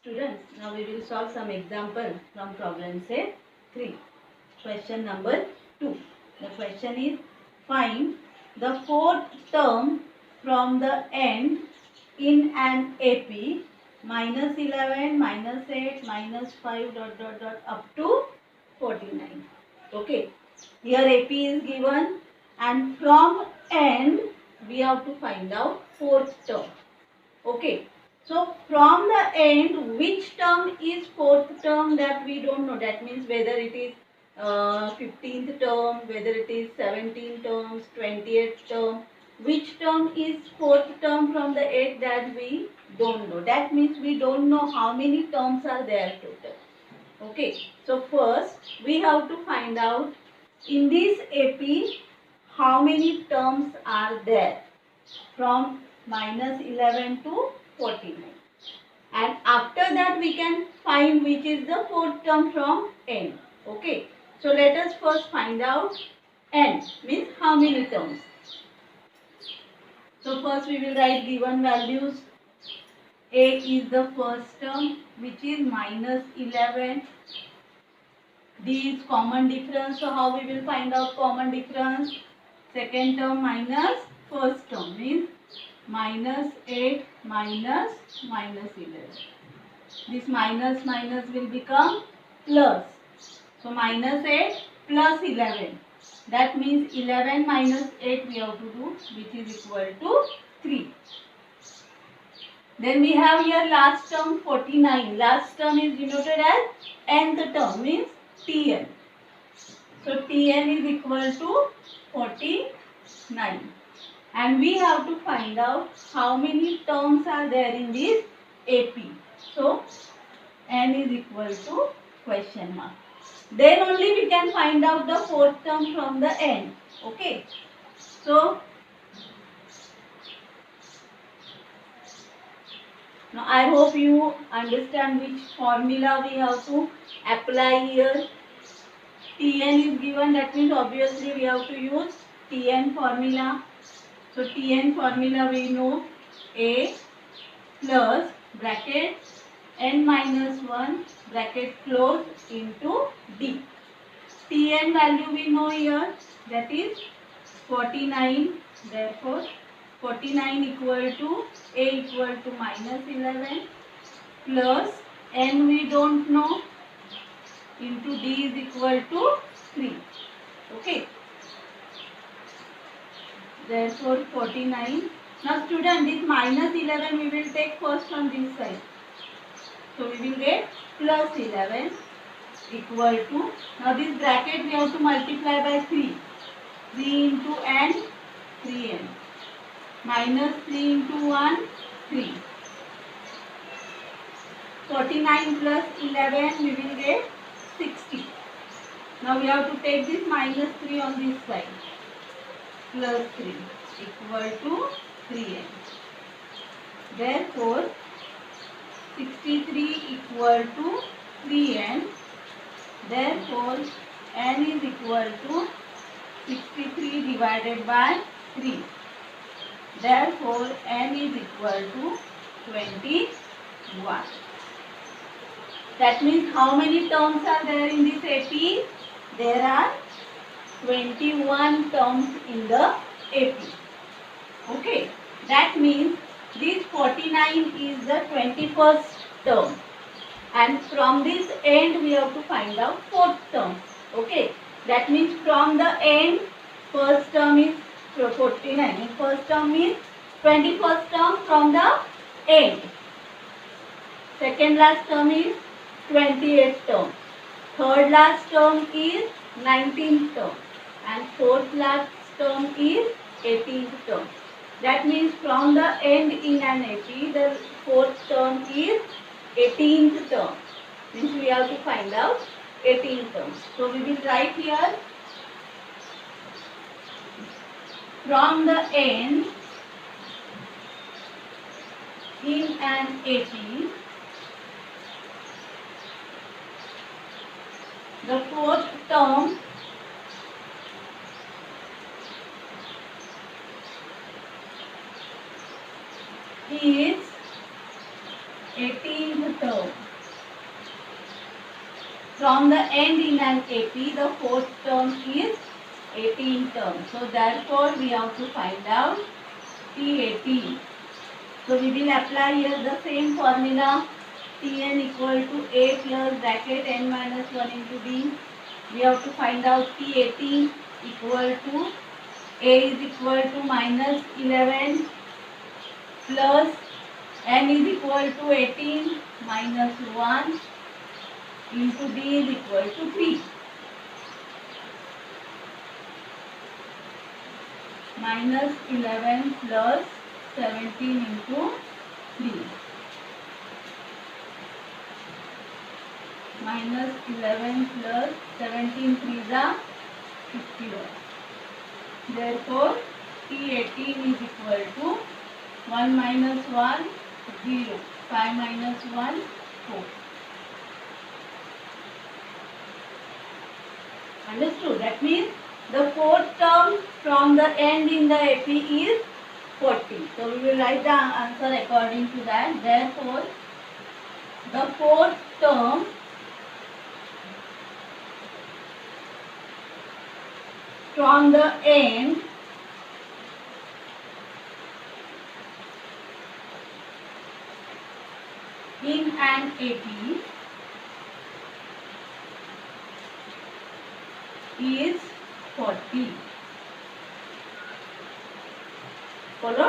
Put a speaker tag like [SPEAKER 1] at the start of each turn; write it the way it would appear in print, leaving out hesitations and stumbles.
[SPEAKER 1] Students, now we will solve some example from problem set 3. Question number 2. The question is, find the fourth term from the end in an AP minus 11, minus 8, minus 5 dot dot dot up to 49. Okay. Here AP is given and from end we have to find out fourth term. Okay. So from the end, which term is fourth term, that we don't know. That means whether it is 15th term, whether it is 17 terms, 28th term. Which term is fourth term from the 8, that we don't know. That means we don't know how many terms are there total. Okay. So first we have to find out in this AP how many terms are there from minus 11 to 49, and after that we can find which is the fourth term from n. Okay, so let us first find out n means how many terms. So first we will write given values. A is the first term, which is minus 11. D is common difference, so how we will find out common difference? Second term minus first term means minus 8 minus 11. This minus will become plus. So minus 8 plus 11. That means 11 minus 8 we have to do, which is equal to 3. Then we have here last term 49. Last term is denoted as nth term, means Tn. So Tn is equal to 49. And we have to find out how many terms are there in this AP. So n is equal to question mark. Then only we can find out the fourth term from the n. Okay. So now I hope you understand which formula we have to apply here. Tn is given, that means obviously we have to use Tn formula. So Tn formula we know, A plus bracket n minus 1 bracket close into D. Tn value we know here, that is 49. Therefore 49 equal to A equal to minus 11 plus n we don't know into D is equal to 3. Okay. Therefore 49. Now student, this minus 11 we will take first on this side. So we will get plus 11 equal to, now this bracket we have to multiply by 3. 3 into n, 3n. Minus 3 into 1, 3. 49 plus 11 we will get 60. Now we have to take this minus 3 on this side. Plus 3 equal to 3n. Therefore 63 equal to 3n. Therefore n is equal to 63 divided by 3. Therefore n is equal to 21. That means how many terms are there in this AP? There are 21 terms in the AP. Okay, that means this 49 is the 21st term, and from this end we have to find out fourth term. Okay, that means from the end, first term is 49. First term means 21st term from the end. Second last term is 28th term. Third last term is 19th term. And fourth last term is 18th term. That means from the end in an AP, the fourth term is 18th term. Means we have to find out 18th term. So we will write here, from the end in an AP, the fourth term is 18th term. From the end in an AP, the fourth term is 18th term. So therefore, we have to find out T18. So we will apply here the same formula. Tn equal to A plus bracket n minus 1 into D. We have to find out T18 equal to A is equal to minus 11 plus n is equal to 18 minus 1 into D is equal to 3. Minus 11 plus 17 into 3. Minus 11 plus 17 3 are 51. Therefore, T18 is equal to 1 minus 1, 0. 5 minus 1, 4. Understood? That means the fourth term from the end in the AP is 40. So we will write the answer according to that. Therefore, the fourth term from the end in an AP is 40. Follow?